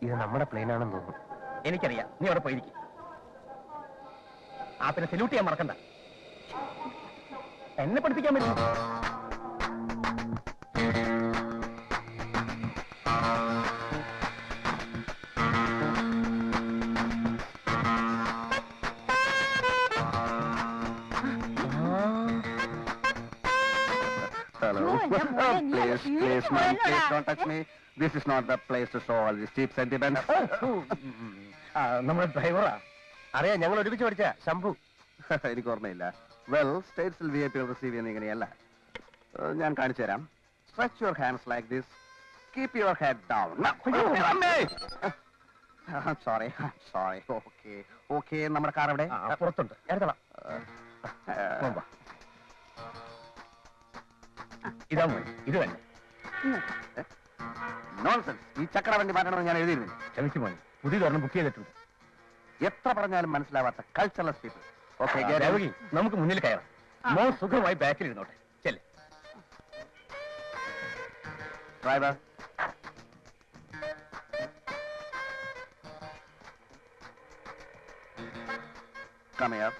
ഇത് നമ്മുടെ പ്ലെയിൻ ആണെന്ന് തോന്നുന്നു. എനിക്കറിയാം, നീ അവിടെ പോയിരിക്കും. ആ പിന്നെ സല്യൂട്ട് ചെയ്യാൻ മറക്കണ്ട. എന്നെ പഠിപ്പിക്കാൻ പറ്റും. Please, ma'am, please don't touch me. This is not the place to show all these cheap sentiments. നമ്മുടെ ഡ്രൈവറാ. അറിയാം, ഞങ്ങൾ ഒരുമിച്ച് പഠിച്ച ശംഭു. എനിക്ക് ഓർമ്മയില്ല. വെൽ, സ്റ്റേറ്റ്സിൽ VIP റിസീവ് ചെയ്യുന്ന ഇങ്ങനെയല്ല. ഞാൻ കാണിച്ചു തരാം. Stretch your hands like this. Keep your head down. I'm sorry. Okay. നമ്മുടെ കാർ എവിടെ? പുറത്തുണ്ട്. എടുത്തളാം. ഇതാ മതി. ഇത് തന്നെ. നോൺസെൻസ്. ഈ ചക്രവണ്ടി മാറ്റണമെന്ന് ഞാൻ എഴുതിയിരുന്നു. ക്ഷമിച്ചു മോനെ, പുതിയതൊരെണ്ണം ബുക്ക് ചെയ്തിട്ടുണ്ട്. എത്ര പറഞ്ഞാലും മനസ്സിലാവാത്ത കൾച്ചറൽ പീപ്പിൾ. ഓക്കെ, നമുക്ക് മുന്നിൽ കയറാം. മോൻ സുഖമായി ബാക്കിൽ ഇരുന്നോട്ടെ. ചെല്ല്. Driver, come here.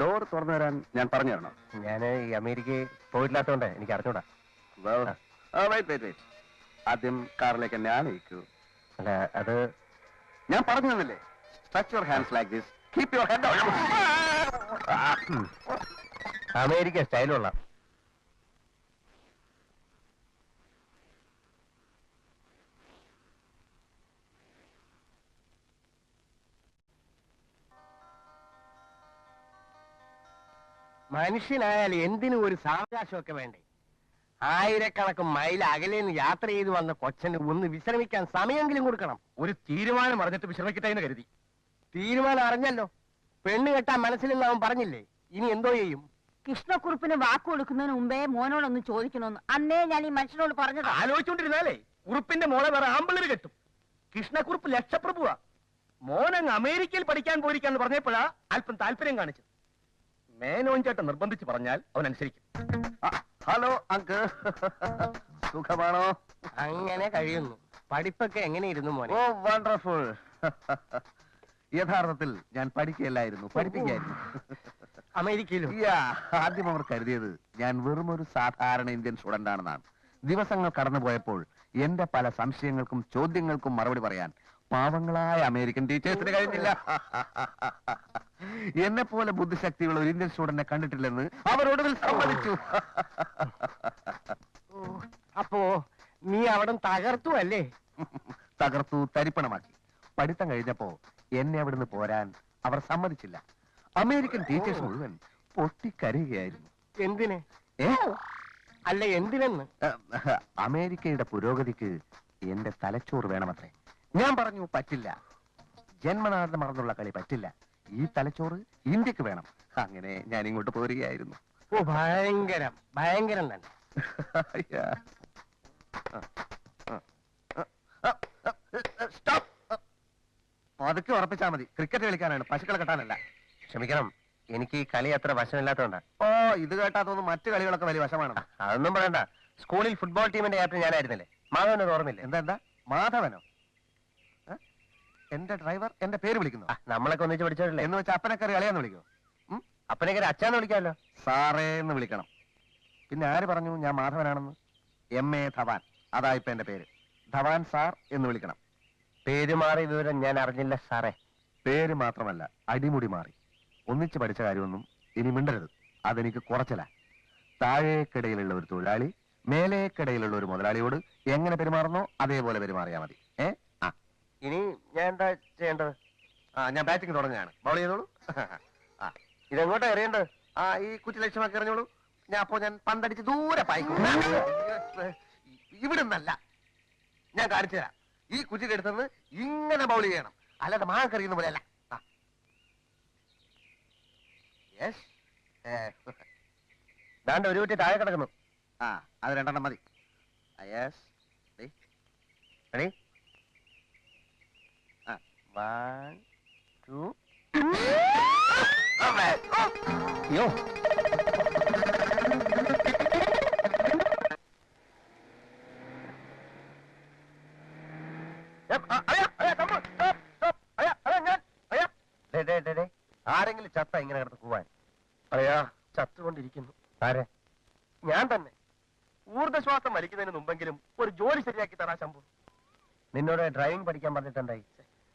ഡോർ തുറന്നു തരാൻ ഞാൻ പറഞ്ഞു തരണം. ഞാൻ ഈ അമേരിക്കയിൽ പോയിട്ടില്ലാത്തോണ്ട് എനിക്ക് അറിഞ്ഞൂടാ. വെയിറ്റ്. ആദ്യം കാറിലേക്ക് എന്നെ ആനയിക്കൂ. അല്ല, അത് ഞാൻ പറഞ്ഞു തന്നില്ലേ? Stretch your hands like this. Keep your head down. America സ്റ്റൈലുള്ള. മനുഷ്യനായാൽ എന്തിനും ഒരു സാവകാശമൊക്കെ വേണ്ടേ? ആയിരക്കണക്കിന് മൈൽ അകലേന്ന് യാത്ര ചെയ്ത് വന്ന കൊച്ചന് ഒന്ന് വിശ്രമിക്കാൻ സമയമെങ്കിലും കൊടുക്കണം. ഒരു തീരുമാനം അറിഞ്ഞിട്ട് വിശ്രമിക്കട്ടെ എന്ന് കരുതി. തീരുമാനം അറിഞ്ഞല്ലോ. പെണ്ണ് കെട്ടാൻ മനസ്സിലെന്ന് അവൻ പറഞ്ഞില്ലേ. ഇനി എന്തോ ചെയ്യും? കൃഷ്ണക്കുറുപ്പിന് വാക്ക് കൊടുക്കുന്നതിന് മുമ്പേ മോനോടൊന്ന് ചോദിക്കണമെന്ന് അന്നേ ഞാൻ ഈ മനുഷ്യനോട് പറഞ്ഞത്. ആലോചിച്ചോണ്ടിരുന്നാലേ കുറുപ്പിന്റെ മോളെ വേറെ ആമ്പിള്ളേര് കെട്ടും. കൃഷ്ണക്കുറുപ്പ് ലക്ഷപ്രഭുവാ. മോനങ്ങ് അമേരിക്കയിൽ പഠിക്കാൻ പോയിരിക്കാന്ന് പറഞ്ഞപ്പോഴാ അല്പം താല്പര്യം കാണിച്ചത്. മേനോൻ ചേട്ടൻ നിർബന്ധിച്ച് പറഞ്ഞാൽ അവൻ അനുസരിക്കും. ഹലോ അങ്കിൾ, സുഖമാണോ? അങ്ങനെ കഴിയുന്നു. പഠിപ്പൊക്കെ എങ്ങനെയിരുന്നു മോനെ? ഓ, വണ്ടർഫുൾ. യഥാർത്ഥത്തിൽ ഞാൻ പഠിക്കുകയല്ലായിരുന്നു, പഠിപ്പിക്കായിരുന്നു. അമേരിക്കയിലും? ആദ്യം അവർ കരുതിയത് ഞാൻ വെറും ഒരു സാധാരണ ഇന്ത്യൻ സ്റ്റുഡന്റ് ആണെന്നാണ്. ദിവസങ്ങൾ കടന്നുപോയപ്പോൾ എന്റെ പല സംശയങ്ങൾക്കും ചോദ്യങ്ങൾക്കും മറുപടി പറയാൻ പാവങ്ങളായ അമേരിക്കൻ ടീച്ചേഴ്സിന് കഴിഞ്ഞില്ല. എന്നെ പോലെ ബുദ്ധിശക്തിയുള്ള ഒരു ഇന്ത്യൻ സ്റ്റുഡന്റിനെ കണ്ടിട്ടില്ലെന്ന് അവരോടൊരു സമ്മതിച്ചു. അപ്പോ നീ അവിടെ തകർത്തു അല്ലേ? തകർത്തു, തരിപ്പണമാക്കി. പഠിത്തം കഴിഞ്ഞപ്പോ എന്നെ അവിടുന്ന് പോരാൻ അവർ സമ്മതിച്ചില്ല. അമേരിക്കൻ ടീച്ചേഴ്സ് മുഴുവൻ പൊട്ടിക്കരയുകയായിരുന്നു. എന്തിന്? അല്ല, എന്തിനെന്ന്? അമേരിക്കയുടെ പുരോഗതിക്ക് എന്റെ തലച്ചോറ് വേണമത്രേ. ഞാൻ പറഞ്ഞു, പറ്റില്ല. ജന്മനാഥ മറന്നുള്ള കളി പറ്റില്ല. ഈ തലച്ചോറ് ഇന്ത്യക്ക് വേണം. അങ്ങനെ ഞാൻ ഇങ്ങോട്ട് പോരുകയായിരുന്നു. ഓ, ഭയങ്കരം തന്നെ. പതുക്കെ ഉറപ്പിച്ചാ മതി. ക്രിക്കറ്റ് കളിക്കാനാണ്, പശുക്കളെ കെട്ടാനല്ല. ക്ഷമിക്കണം, എനിക്ക് ഈ കളി അത്ര വശമില്ലാത്തോണ്ടാ. ഓ, ഇത് കേട്ടാ തോന്നുന്നു മറ്റു കളികളൊക്കെ വലിയ വശമാണ്. അതൊന്നും പറയണ്ട. സ്കൂളിൽ ഫുട്ബോൾ ടീമിന്റെ ക്യാപ്റ്റൻ ഞാനായിരുന്നില്ലേ? മാധവനെ ഓർമ്മയില്ലേ? എന്താ മാധവനോ? എന്റെ ഡ്രൈവർ എന്റെ പേര് വിളിക്കുന്നു. നമ്മളൊക്കെ ഒന്നിച്ച് പഠിച്ചോട്ടില്ലേ? എന്ന് വെച്ചാൽ അപ്പനക്കറി കളിയാന്ന് വിളിക്കോ? അപ്പനക്കറി അച്ഛാന്ന് വിളിക്കാമല്ലോ. സാറേ എന്ന് വിളിക്കണം. പിന്നെ ആര് പറഞ്ഞു ഞാൻ മാധവനാണെന്ന്? MA ധവാൻ, അതാ ഇപ്പൊ എന്റെ പേര്. ധവാൻ സാർ എന്ന് വിളിക്കണം. പേര് മാറിയ വിവരം ഞാൻ അറിഞ്ഞില്ല സാറേ. പേര് മാത്രമല്ല, അടിമുടി മാറി. ഒന്നിച്ച് പഠിച്ച കാര്യമൊന്നും ഇനി മിണ്ടരുത്. അതെനിക്ക് കുറച്ചില്ല. താഴേക്കിടയിലുള്ള ഒരു തൊഴിലാളി മേലേക്കിടയിലുള്ള ഒരു മുതലാളിയോട് എങ്ങനെ പെരുമാറുന്നോ അതേപോലെ പെരുമാറിയാ മതി. ഇനി ഞാൻ എന്താ ചെയ്യേണ്ടത്? ഞാൻ ബാറ്റിംഗ് തുടങ്ങുകയാണ്. ബൗൾ ചെയ്തോളൂ. ഇതെങ്ങോട്ടാ എറിയേണ്ടത്? ഈ കുറ്റി ലക്ഷ്യമാക്കി എറിഞ്ഞോളൂ. ഞാൻ പന്തടിച്ച് ദൂരെ പായിക്കും. ഇവിടുന്നല്ല, ഞാൻ കാണിച്ചു തരാം. ഈ കുറ്റിയുടെ അടുത്തുനിന്ന് ഇങ്ങനെ ബൗൾ ചെയ്യണം, അല്ലാതെ മാങ്ങക്കറിയുന്ന പോലെ അല്ല. ദാണ്ട് ഒരു കുറ്റി താഴെ കിടക്കുന്നു. അത് 2 മതി. റെഡി? 1 2. അയ്യോ, ഇങ്ങനെ കിടന്ന് പോവാൻ? അയ്യാ ചത്തുകൊണ്ടിരിക്കുന്നു. ആരെ? ഞാൻ തന്നെ. ഊർജ്ജശ്വാസം വലിക്കുന്നതിന് മുമ്പെങ്കിലും ഒരു ജോലി ശരിയാക്കി തരാ ശംഭു. നിന്നോട് ഡ്രൈവിംഗ് പഠിക്കാൻ പറഞ്ഞിട്ടുണ്ടായി.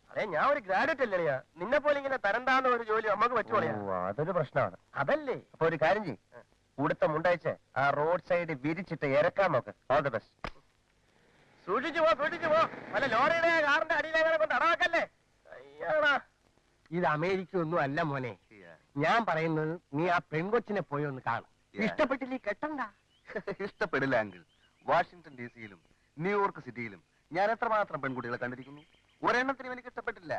അതെ, ഞാൻ ഒരു ഗ്രാജുവേറ്റ് അല്ലയാ. നിന്നെ പോലെ ഇങ്ങനെ തരംതാന്ന ഒരു ജോലി നമുക്ക് പറ്റുവാളിയാ. അതൊരു പ്രശ്നമാണ്. അതല്ലേ. അപ്പൊ ഒരു കാര്യം ചെയ്യും, ഉടുത്ത മുണ്ടയച്ച് ആ റോഡ് സൈഡ് വിരിച്ചിട്ട് ഇറക്കാൻ നോക്ക്. All the best. സൂക്ഷിച്ചു പോ, സൂക്ഷിച്ചു പോ. വല്ല ലോറിയുടെ കാറിന്റെ അടിയിലേക്കാണ് കൊണ്ട് അടവാക്കല്ലേ. അയ്യാടാ. ഇത് അമേരിക്ക ഒന്നും അല്ല മോനെ. ഞാൻ പറയുന്നത് നീ ആ പെൺകൊച്ചിനെ പോയി ഒന്ന് കാണും. ഇഷ്ടപ്പെട്ടില്ലേ കെട്ടണ്ട. ഇഷ്ടപ്പെടില്ല അങ്കിൾ. വാഷിംഗ്ടൺ DC-യിലും ന്യൂയോർക്ക് സിറ്റിയിലും ഞാൻ എത്രമാത്രം പെൺകുട്ടികളെ കണ്ടിരിക്കുന്നു. ഒരെണ്ണത്തിനും എനിക്ക് ഇഷ്ടപ്പെട്ടില്ല.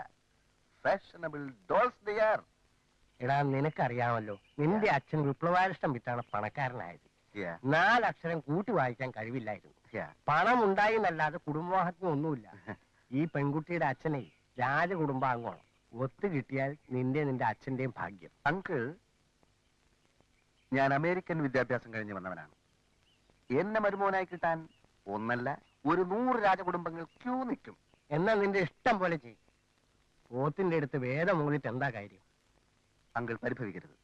Fashionable dolls they are. എടാ നിനക്കറിയാമല്ലോ, നിന്റെ അച്ഛൻ വിപ്ലവാരിഷ്ടം വിറ്റാണ് പണക്കാരനായത്. 4 അക്ഷരം കൂട്ടി വായിക്കാൻ കഴിവില്ലായിരുന്നു. പണം ഉണ്ടായി എന്നല്ലാതെ കുടുംബവാഹത്യം ഒന്നുമില്ല. ഈ പെൺകുട്ടിയുടെ അച്ഛനെ രാജകുടുംബാംഗമാണ്. ഒത്തു കിട്ടിയാൽ നിന്റെ അച്ഛന്റെയും ഭാഗ്യം. അങ്കിൾ, ഞാൻ അമേരിക്കൻ വിദ്യാഭ്യാസം കഴിഞ്ഞ് വന്നവനാണ്. എന്നെ മരുമോനായി കിട്ടാൻ ഒന്നല്ല, ഒരു 100 രാജകുടുംബങ്ങൾ ക്യൂ നിൽക്കും. എന്നാ നിന്റെ ഇഷ്ടം പോലെ ചെയ്യും. പോത്തിന്റെ അടുത്ത് വേദം മൂന്നിട്ട് എന്താ കാര്യം? അങ്കിൾ പരിഭവിക്കരുത്.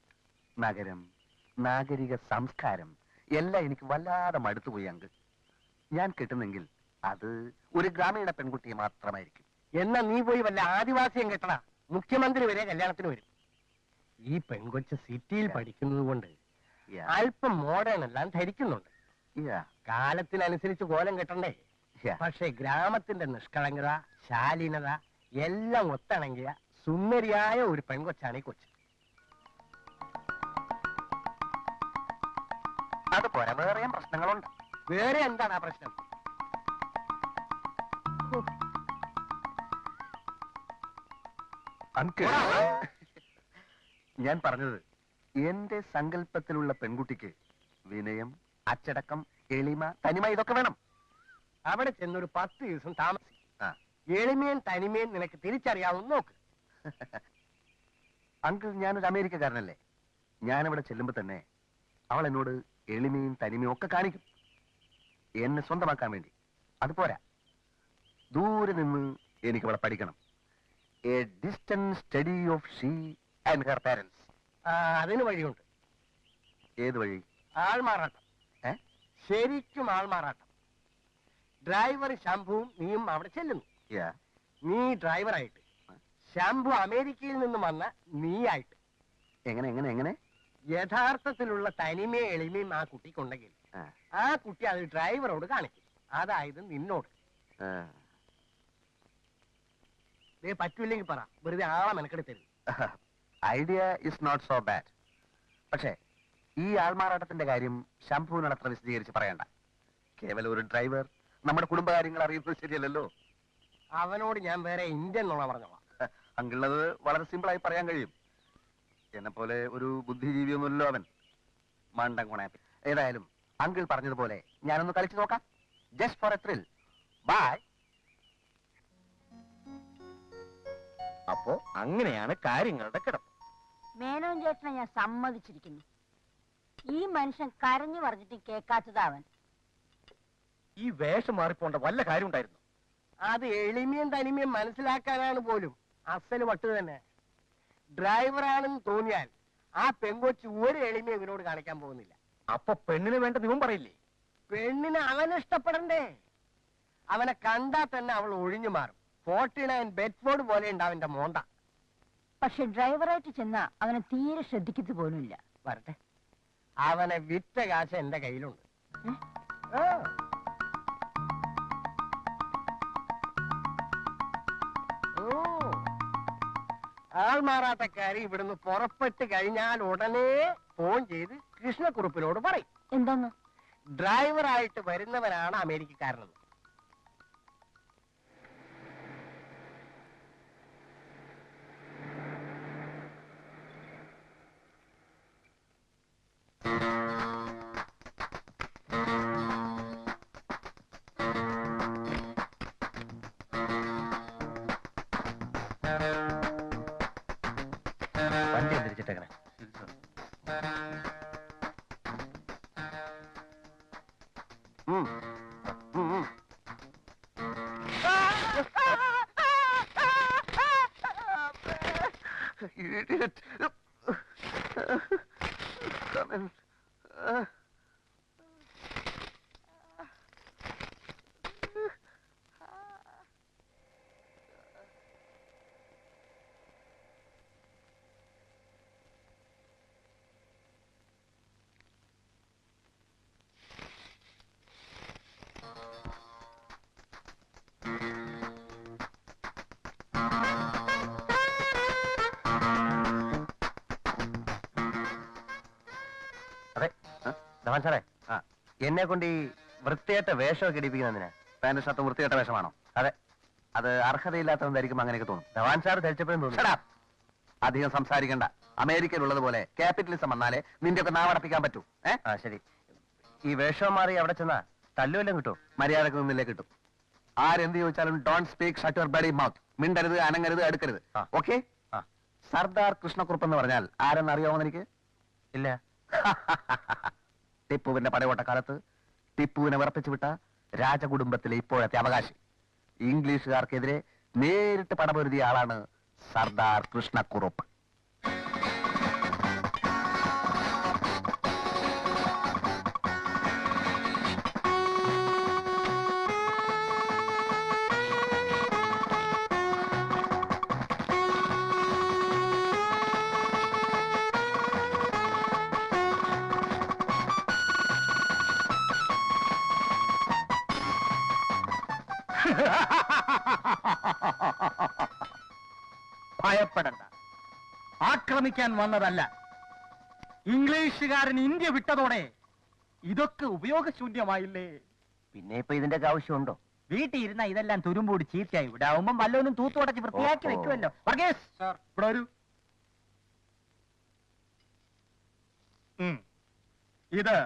നഗരം, നാഗരിക സംസ്കാരം എല്ലാം എനിക്ക് വല്ലാതെ മടുത്തുപോയി അങ്കിൾ. ഞാൻ കിട്ടുന്നെങ്കിൽ അത് ഒരു ഗ്രാമീണ പെൺകുട്ടിയെ മാത്രമായിരിക്കും. എന്നാ നീ പോയി വല്ല ആദിവാസിയും കെട്ടടാ. മുഖ്യമന്ത്രി വരെ കല്യാണത്തിന് വരും. ഈ പെൺകൊച്ച് സിറ്റിയിൽ പഠിക്കുന്നത് കൊണ്ട് അല്പം മോഡേൺ എല്ലാം ധരിക്കുന്നുണ്ട്. കാലത്തിനനുസരിച്ച് കോലം കെട്ടണ്ടേ? പക്ഷെ ഗ്രാമത്തിന്റെ നിഷ്കളങ്കത, ശാലീനത എല്ലാം ഒത്തിണങ്ങിയ സുന്ദരിയായ ഒരു പെൺകൊച്ചാണ് ഈ കൊച്ച്. അതുപോലെ വേറെയും പ്രശ്നങ്ങളുണ്ട്. വേറെ എന്താണ് ആ പ്രശ്നം? അങ്കിൾ, ഞാൻ പറഞ്ഞത് എന്റെ സങ്കല്പത്തിലുള്ള പെൺകുട്ടിക്ക് വിനയം, അച്ചടക്കം, എളിമ, തനിമ ഇതൊക്കെ വേണം. അവിടെ ചെന്നൊരു 10 ദിവസം താമസിക്കും. എളിമയും തനിമയും നിനക്ക് തിരിച്ചറിയാവുന്ന നോക്ക്. അങ്കിൾ, ഞാനൊരു അമേരിക്കക്കാരനല്ലേ. ഞാനിവിടെ ചെല്ലുമ്പോ തന്നെ അവൾ എന്നോട് എളിമയും തനിമയും ഒക്കെ കാണിക്കും, എന്നെ സ്വന്തമാക്കാൻ വേണ്ടി. അതുപോരാ, ദൂരെ നിന്ന് എനിക്ക് അവളെ പഠിക്കണം. A distant study of she and her parents. അതിന് വഴിയുണ്ട്. ഏത് വഴി? ആൾമാറാട്ടം. ശരിക്കും ആൾമാറാട്ടം. ഡ്രൈവർ ശംഭുവും നീയും അവിടെ ചെല്ലുന്നു. നീ ഡ്രൈവറായിട്ട്, ശംഭു അമേരിക്കയിൽ നിന്ന് വന്ന നീയായിട്ട്. എങ്ങനെ എങ്ങനെ എങ്ങനെ? യഥാർത്ഥത്തിലുള്ള തനിമയും എളിമയും ആ കുട്ടിക്കുണ്ടെങ്കിൽ ആ കുട്ടി അത് ഡ്രൈവറോട് കാണിക്കും. അതായത് നിന്നോട്. പറ്റൂല്ലെങ്കിൽ പറ, വെറുതെ ആളെ മെനക്കെടുത്തരുത്. Idea is not so bad. പക്ഷേ ഈ ആൾമാറാട്ടത്തിന്റെ കാര്യം ശംഭുവിനോട് അത്ര വിശദീകരിച്ച് പറയണ്ട. കേവലം ഒരു ഡ്രൈവർ നമ്മുടെ കുടുംബകാര്യങ്ങൾ അറിയുന്നത് ശരിയല്ലല്ലോ. അവനോട് ഞാൻ വേറെ ഇന്ത്യൻ നുണ പറഞ്ഞോളാം. അങ്കിളത് വളരെ സിമ്പിളായി പറയാൻ കഴിയും. എന്നെ പോലെ ഒരു ബുദ്ധിജീവിയൊന്നുമല്ലോ അവൻ. മണ്ടൻ കുണാപ്പി. ഏതായാലും അങ്കിൾ പറഞ്ഞതുപോലെ ഞാനൊന്ന് കളിച്ചു നോക്കാം. Just for a thrill. Bye. അപ്പോ അങ്ങനെയാണ് കാര്യങ്ങളുടെ കിടപ്പ്. മേനോൻ ചേട്ടനെ ഞാൻ സമ്മതിച്ചിരിക്കുന്നു. ഈ മനുഷ്യൻ കരഞ്ഞു പറഞ്ഞിട്ട് കേൾക്കാത്തതാ അവൻ. ഈ വേഷം മാറിപ്പോണ്ട വല്ല കാര്യം ഉണ്ടായിരുന്നു? അത് എളിമയും തനിമയും മനസ്സിലാക്കാനാണ് പോലും. അസല് വട്ട് തന്നെ. ഡ്രൈവറാണെന്ന് തോന്നിയാൽ ആ പെങ്കൊച്ച് ഒരു എളിമയും ഇവനോട് കാണിക്കാൻ പോകുന്നില്ല. അപ്പൊ പെണ്ണിന് വേണ്ട നീവും പറയില്ലേ? പെണ്ണിനെ അവനെ ഇഷ്ടപ്പെടണ്ടേ? അവനെ കണ്ടാൽ തന്നെ അവൾ ഒഴിഞ്ഞു മാറും. 49 ബെഡ്ഫോർഡ് പോലെ ഉണ്ട് അവന്റെ മോന്ത. പക്ഷെ ഡ്രൈവറായിട്ട് ചെന്നാ അവനെ തീരെ ശ്രദ്ധിക്കത്തു പോലുമില്ല. വരട്ടെ, അവനെ വിറ്റ കാശ് എന്റെ കയ്യിലുണ്ട്. ആൾമാറാട്ടക്കാരി ഇവിടുന്ന് പുറപ്പെട്ട് കഴിഞ്ഞാൽ ഉടനെ ഫോൺ ചെയ്ത് കൃഷ്ണക്കുറുപ്പിനോട് പറയും. എന്താന്ന്? ഡ്രൈവറായിട്ട് വരുന്നവനാണ് അമേരിക്കക്കാരനെന്ന്. വണ്ടി തിരിച്ചിട്ടേക്കണേ. കമൻ. അതെ ധവാൻ സാറേ, എന്നെ കൊണ്ട് ഈ വൃത്തിയായിട്ട വേഷമൊക്കെ ഇടിപ്പിക്കുന്നതിന് പാന്റ് ഷർട്ട് വൃത്തികെട്ട വേഷമാണോ? അതെ. അത് അർഹതയില്ലാത്തവൻ ധരിക്കുമ്പോൾ അങ്ങനെയൊക്കെ തോന്നും. ധവാൻ സാർ ധരിച്ചപ്പോഴും തോന്നി. Shut up. അധികം സംസാരിക്കണ്ട. അമേരിക്കയിലുള്ളതുപോലെ ക്യാപിറ്റലിസം വന്നാലേ നിന്റെയൊക്കെ നാവടപ്പിക്കാൻ പറ്റൂ. ആ ശരി. ഈ വേഷം മാറി അവിടെ ചെന്നാ തല്ലുവെല്ലാം കിട്ടും? മര്യാദക്ക് നിന്നില്ലേ കിട്ടും. ആരെന്ത് ചോദിച്ചാലും don't speak shut your bloody mouth. മിണ്ടരുത്, അനങ്ങരുത്, അടുക്കരുത്. ഓക്കെ? സർദാർ കൃഷ്ണക്കുറുപ്പ് എന്ന് പറഞ്ഞാൽ ആരെന്ന് അറിയാമോ എനിക്ക്? ഇല്ല. ടിപ്പുവിന്റെ പടയോട്ട കാലത്ത് ടിപ്പുവിനെ വിറപ്പിച്ചു വിട്ട രാജകുടുംബത്തിലെ ഇപ്പോഴത്തെ അവകാശി. ഇംഗ്ലീഷുകാർക്കെതിരെ നേരിട്ട് പടപൊരുതിയ ആളാണ് സർദാർ കൃഷ്ണക്കുറുപ്പ്. ഭയപ്പെടണ്ട, ആക്രമിക്കാൻ വന്നതല്ല. ഇംഗ്ലീഷുകാരൻ ഇന്ത്യ വിട്ടതോടെ ഇതൊക്കെ ഉപയോഗശൂന്യമായില്ലേ? പിന്നെ ഇപ്പൊ ഇതിന്റെ ആവശ്യമുണ്ടോ? വീട്ടിൽ ഇരുന്ന ഇതെല്ലാം തുരുമ്പൂടി ചീത്തയായി. ഇവിടെ ആവുമ്പം വല്ലവനും തൂത്തുടച്ച് വൃത്തിയാക്കി വെക്കുമല്ലോ. വർഗീസ് സാർ ഇവിടെ വരൂ. ഇത്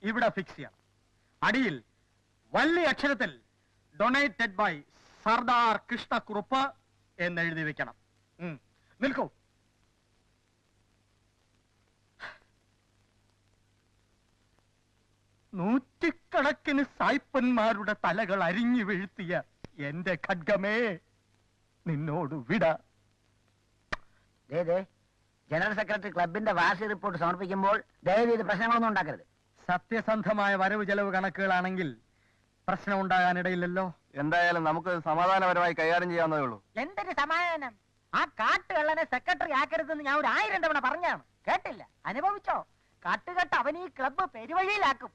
ഇവിടെ ഫിക്സ് ചെയ്യണം. അടിയിൽ വലിയ അക്ഷരത്തിൽ ഡൊണേറ്റഡ് ബൈ സർദാർ കൃഷ്ണക്കുറുപ്പ് എന്നെഴുതി വെക്കണം. നിൽക്കൂ. നൂറ്റിക്കണക്കിന് സായ്പന്മാരുടെ തലകൾ അരിഞ്ഞു വീഴ്ത്തിയ എന്റെ ഖഡ്ഗമേ, നിന്നോട് വിട. ജനറൽ സെക്രട്ടറി ക്ലബിന്റെ വാർഷിക റിപ്പോർട്ട് സമർപ്പിക്കുമ്പോൾ ദയവ് ചെയ്ത് പ്രശ്നങ്ങളൊന്നും ഉണ്ടാക്കരുത്. സത്യസന്ധമായ വരവ് ചെലവ് കണക്കുകളാണെങ്കിൽ പ്രശ്നം ഉണ്ടാകാനിടയില്ലല്ലോ. എന്തായാലും നമുക്ക് സമാധാനപരമായി കൈകാര്യം ചെയ്യാവുന്നതേ ഉള്ളൂ. എന്തൊരു സമാധാനം! ആ കാട്ടുകള്ളനെ സെക്രട്ടറി ആക്കരുതെന്ന് ഞാൻ 1000 തവണ പറഞ്ഞാണ്, കേട്ടില്ല. അനുഭവിച്ചോ? കാട്ടുകെട്ട് അവൻ ഈ ക്ലബ്ബ് പെരുവഴിയിലാക്കും.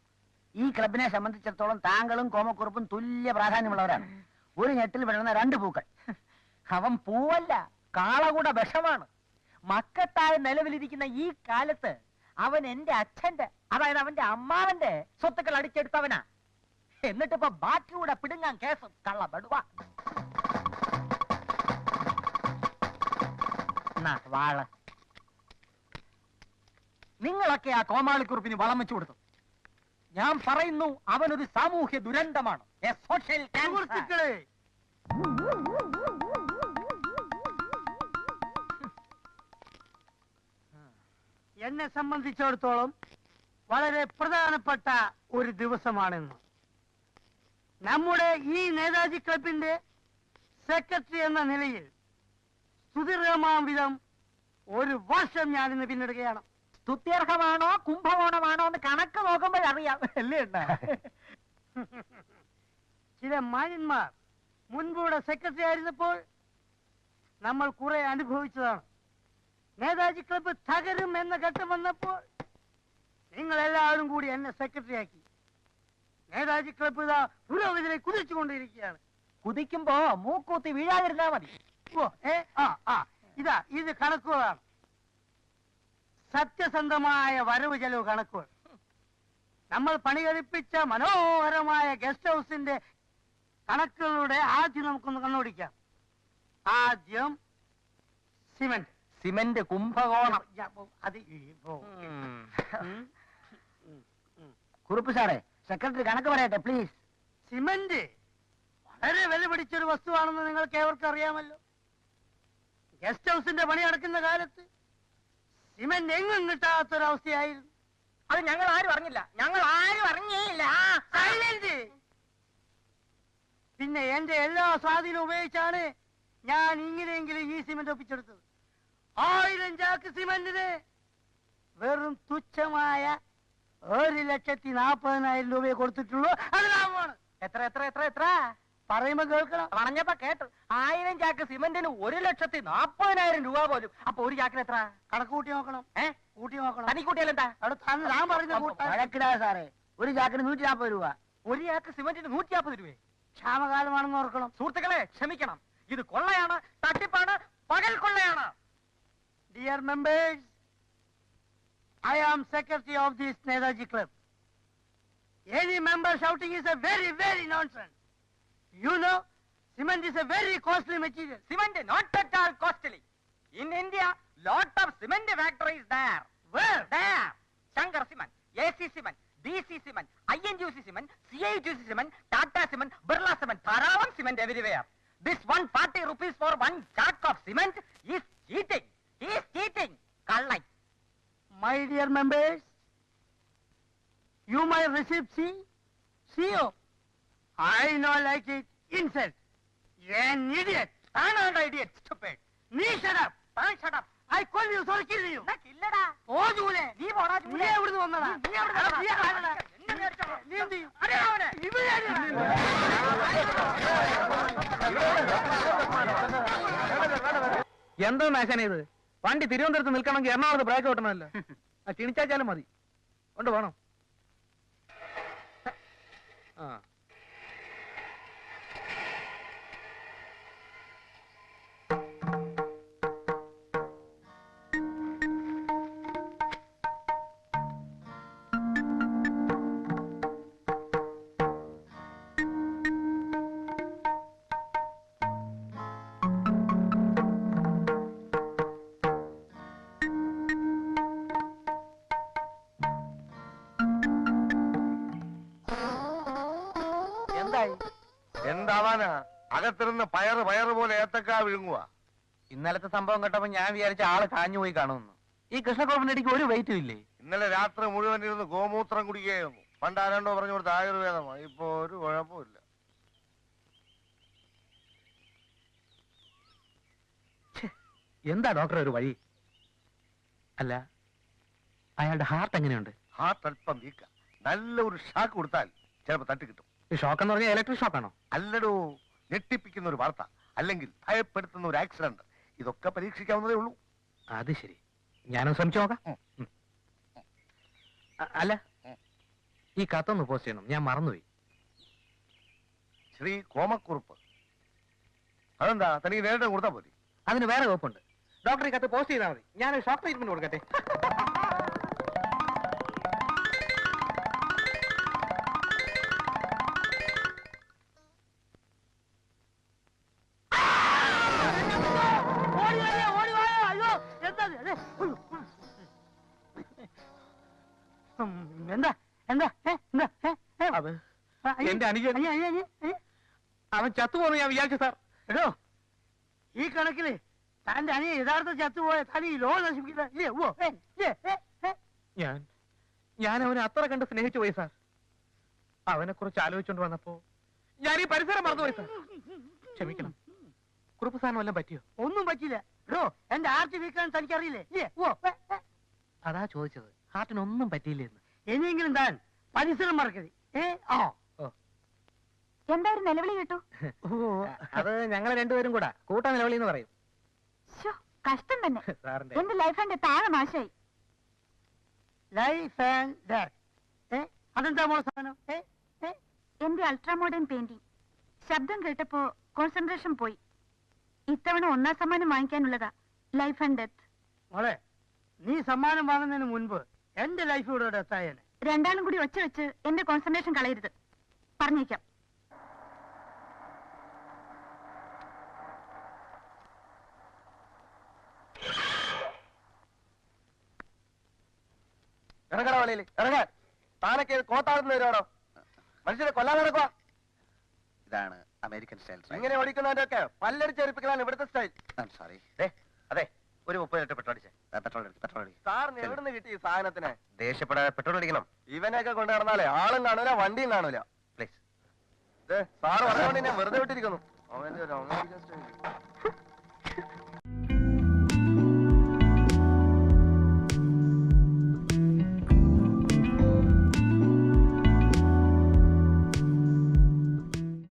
ഈ ക്ലബിനെ സംബന്ധിച്ചിടത്തോളം താങ്കളും കോമക്കുറുപ്പും തുല്യ പ്രാധാന്യമുള്ളവരാണ്. ഒരു ഞെട്ടിൽ വിടുന്ന 2 പൂക്കൾ. അവൻ പൂവല്ല, കാളകൂട വിഷമാണ്. മക്കത്തായ നിലവിലിരിക്കുന്ന ഈ കാലത്ത് അവൻ എന്റെ അച്ഛന്റെ, അതായത് അവന്റെ അമ്മാവന്റെ സ്വത്തുക്കൾ അടിച്ചെടുത്തവനാ. എന്നിട്ടിപ്പോ ബാക്കിയൂടെ പിടുങ്ങാൻ കേസും. കള്ള ബടുവ. വാള. നിങ്ങളൊക്കെ ആ കോമാളിക്കുറുപ്പിന് വളം വെച്ചു കൊടുത്തു. ഞാൻ പറയുന്നു, അവനൊരു സാമൂഹ്യ ദുരന്തമാണ്. സുഹൃത്തുക്കളെ, എന്നെ സംബന്ധിച്ചിടത്തോളം വളരെ പ്രധാനപ്പെട്ട ഒരു ദിവസമാണെന്ന്. നമ്മുടെ ഈ നേതാജി ക്ലബിന്റെ സെക്രട്ടറി എന്ന നിലയിൽ സ്തുതിർഹമാം വിധം 1 വർഷം ഞാനിന്ന് പിന്നിടുകയാണ്. സ്തുത്യർഹമാണോ കുംഭകോണമാണോ എന്ന് കണക്ക് നോക്കുമ്പോഴറിയാം, അല്ലേ? ചില മാന്യന്മാർ മുൻപൂടെ സെക്രട്ടറി ആയിരുന്നപ്പോൾ നമ്മൾ കുറെ അനുഭവിച്ചതാണ്. നേതാജി ക്ലബ്ബ് തകരും എന്ന ഘട്ടം വന്നപ്പോൾ നിങ്ങൾ എല്ലാവരും കൂടി എന്നെ സെക്രട്ടറി ആക്കി. നേതാജി ക്ലബ്ബ് ഇതാ പുരോഗതിയിലെ കുതിച്ചുകൊണ്ടിരിക്കുകയാണ്. കുതിക്കുമ്പോ മൂക്കൂത്തി വീഴാതിരുന്നാ മതി. ഇത് കണക്കുകളാണ്, സത്യസന്ധമായ വരവ് ചെലവ് കണക്കുകൾ. നമ്മൾ പണി കഴിപ്പിച്ച മനോഹരമായ ഗസ്റ്റ് ഹൗസിന്റെ കണക്കുകളുടെ ആദ്യം നമുക്കൊന്ന് കണ്ണോടിക്കാം. ആദ്യം സിമന്റ് കുംഭകോണം. അത് കുറുപ്പ് സാറേ, സെക്രട്ടറി കണക്ക് പറയട്ടെ പ്ലീസ്. സിമന്റ് വളരെ വില പിടിച്ചൊരു വസ്തുവാണെന്ന് നിങ്ങൾക്ക് ഏവർക്കും അറിയാമല്ലോ. ഗസ്റ്റ് ഹൗസിന്റെ പണി നടക്കുന്ന കാലത്ത് സിമന്റ് എങ്ങും കിട്ടാത്തൊരവസ്ഥയായിരുന്നു. അത് ഞങ്ങൾ ആരും അറിഞ്ഞില്ല, ഞങ്ങൾ ആരും അറിഞ്ഞേയില്ല. പിന്നെ എന്റെ എല്ലാ സ്വാധീനം ഉപയോഗിച്ചാണ് ഞാൻ ഇങ്ങനെയെങ്കിലും ഈ സിമന്റ് ഒപ്പിച്ചെടുത്തത്. 1000 ചാക്ക് സിമന്റിന് വെറും തുച്ഛമായ 1,40,000 രൂപയെ കൊടുത്തിട്ടുള്ളൂ. അത് ലാഭമാണ്. എത്ര എത്ര എത്ര എത്ര പറയുമ്പോ കേൾക്കണം. പറഞ്ഞപ്പോ കേട്ടു. 1000 ചാക്ക് സിമന്റിന് 1,40,000 രൂപ പോലും. അപ്പൊ ഒരു ചാക്കിന് എത്ര? കണക്ക് കൂട്ടി നോക്കണം. കൂട്ടി നോക്കണം. തനി കൂട്ടിയാലെന്താ? അവിടെ ഞാൻ പറഞ്ഞ വഴക്കിടാ സാറേ. ഒരു ചാക്കിന് 140 രൂപ. ഒരു ചാക്ക് സിമന്റിന് 140 രൂപ. ക്ഷാമകാലമാണെന്ന് ഓർക്കണം. സുഹൃത്തുക്കളെ ക്ഷമിക്കണം, ഇത് കൊള്ളയാണ്, തട്ടിപ്പാണ്, പകൽ കൊള്ളയാണ്. Dear members, I am secretary of this Netaji Club. Any member shouting is a very nonsense. You know, cement is a very costly material. Cement not at all costly. In India, lot of cement factories there. Where? There. Shankar Cement, AC Cement, DC Cement, INGC Cement, CIGC Cement, Tata Cement, Birla Cement, Tharavan Cement everywhere. This 140 rupees for one chunk of cement is cheating. He is cheating. Kallai. My dear members, you might receive CO. I know like it. Insult. You're an idiot. I'm not an idiot, stupid. Me shut up. Shut up. I call you, sorry, kill you. ഇല്ലടാ. ഓ ജൂലെ. നീ പോടാ നീ ജൂലേ. എവിടുന്ന് വന്നടാ? നീ എവിടുന്ന് വന്നടാ? നീ ആരാടാ? എന്നെ മേടിച്ചോ. നീ എന്ത് ചെയ്യും? അറിയാമോ അവനെ? ഇവനെ ആരാടാ? എന്തോ മാശാനെ ഇത്? വണ്ടി തിരുവനന്തപുരത്ത് നിൽക്കണമെങ്കിൽ എറണാകുളത്ത് ബ്രേക്ക് കിട്ടണമല്ലോ. ക്ഷണിച്ചാലും മതി. കൊണ്ട് പോണം. ആ എന്താവാനാ? അകത്തിരുന്ന് പയറ് പോലെ ഏത്തക്കാ വിഴുങ്ങുക. ഇന്നലത്തെ സംഭവം കേട്ടപ്പോ ഞാൻ വിചാരിച്ച ആള് കാഞ്ഞു പോയി കാണുമെന്ന്. ഈ കൃഷ്ണക്കുറുപ്പിന്റെ അടിക്ക് ഒരു വെയിറ്റും ഇല്ലേ? ഇന്നലെ രാത്രി മുഴുവൻ ഇരുന്ന് ഗോമൂത്രം കുടിക്കുകയായിരുന്നു. പണ്ട് ആരാണ്ടോ പറഞ്ഞു കൊടുത്ത ആയുർവേദമാണ്. ഇപ്പൊ ഒരു കുഴപ്പമില്ല. എന്താ ഡോക്ടർ ഒരു വഴി? അല്ല, അയാളുടെ ഹാർട്ട് എങ്ങനെയുണ്ട്? ഹാർട്ട് അല്പം വീക്ക. നല്ല ഒരു ഷാക്ക് കൊടുത്താൽ ചിലപ്പോ തട്ടി കിട്ടും. ഈ ഷോക്ക് എന്ന് പറഞ്ഞാൽ ഇലക്ട്രിക് ഷോക്കാണോ? അല്ലടോ, ഞെട്ടിപ്പിക്കുന്ന ഒരു വാർത്ത, അല്ലെങ്കിൽ ഭയപ്പെടുത്തുന്ന ഒരു ആക്സിഡന്റ്. ഇതൊക്കെ പരീക്ഷിക്കാവുന്നതേ ഉള്ളൂ. അത് ശരി, ഞാനൊന്ന് ശ്രമിച്ചു നോക്കാം. അല്ല, ഈ കത്തൊന്ന് പോസ്റ്റ് ചെയ്യണം, ഞാൻ മറന്നുപോയി. ശ്രീ കോമക്കുറുപ്പ്. അതെന്താ, തനിക്ക് നേരിട്ട് കൊടുത്താൽ മതി. അതിന് വേറെ വകുപ്പുണ്ട്. ഡോക്ടർ ഈ കത്ത് പോസ്റ്റ് ചെയ്താൽ മതി. ഞാനൊരു ഷോക്ക് ട്രീറ്റ്മെന്റ് കൊടുക്കട്ടെ. എന്താ എന്താ അത് എന്റെ അനുജൻ. അവൻ ചത്തുപോന്ന് ഞാൻ വിചാരിച്ചു സാർ. എടോ, ഈ കണക്കില് തന്റെ അനിയ യഥാർത്ഥ ചത്തുപോയ തനി ലോ നശിപ്പിക്കില്ല. ഞാൻ അവനെ അത്ര കണ്ട് സ്നേഹിച്ചു പോയി സാർ. അവനെ കുറിച്ച് ആലോചിച്ചോണ്ട് വന്നപ്പോ ഞാൻ ഈ പരിസരം മറന്നുപോയി സാർ. ക്ഷമിക്കണം. കുറുപ്പ് സാധനം വല്ലതും പറ്റിയോ? ഒന്നും പറ്റില്ല. എടോ, എന്റെ ആർച്ച് വീക്കാൻ തനിക്കറിയില്ലേ? അതാ ചോദിച്ചത്, ഹാർട്ടിനൊന്നും പറ്റിയില്ലെന്ന്. ഇനിയെങ്കിലും താൻ പരിസരം മറക്കരുത്. എന്തായാലും നിലവിളി കേട്ടു. അത് ഞങ്ങൾ രണ്ടുപേരും കൂടാ കൂട്ടാ നിലവിളി എന്ന് പറയും. കഷ്ടം തന്നെ. സാറിന്റെ എന്റെ ലൈഫ് എന്റെ താഴെ നാശായി. Life and death. അതെന്താ മോളെ സാധനം? എന്റെ അൾട്രാ മോഡേൺ പെയിന്റിംഗ്. ശബ്ദം കേട്ടപ്പോ കോൺസെൻട്രേഷൻ പോയി. ഇത്തവണ 1ാം സമ്മാനം വാങ്ങിക്കാനുള്ളതാ. Life and death. മോളെ, നീ സമ്മാനം വാങ്ങുന്നതിന് മുൻപ് എന്റെ ലൈഫ് ഇവിടെ ഡെത്തായേനെ. രണ്ടാളും കൂടി ഒച്ച വെച്ച് എന്റെ കോൺസെൻട്രേഷൻ കളയരുത്. പറഞ്ഞേക്കാം. ഇറങ്ങണ വളിയിൽ ഇറങ്ങാൻ. താനൊക്കെ കോത്താടുന്ന വരുവാണോ? മനുഷ്യരെ കൊല്ലാൻ നടക്കുക. ഇതാണ് അമേരിക്കൻ സ്റ്റൈൽ. ഇങ്ങനെ ഓടിക്കുന്നതിന്റെ ഒക്കെ പല്ലടിച്ചേരിപ്പിക്കലാണ് ഇവിടുത്തെ സ്റ്റൈൽ. സോറി. അതെ, ഒരു 30 ലിറ്റർ പെട്രോൾ അടിച്ചേ. പെട്രോൾ അടി. സാറിന് എവിടുന്ന് കിട്ടി ഈ സാധനത്തിന്? ദേഷ്യപ്പെടാതെ പെട്രോൾ അടിക്കണം. ഇവനെയൊക്കെ കൊണ്ടു നടന്നാലേ ആളും കാണൂല, വണ്ടിയും കാണൂല. പ്ലീസ്. സാറ് പറഞ്ഞുകൊണ്ട് ഞാൻ വെറുതെ വിട്ടിരിക്കുന്നു. അവന്റെ ഒരു അമേരിക്കൻ സ്റ്റൈൽ.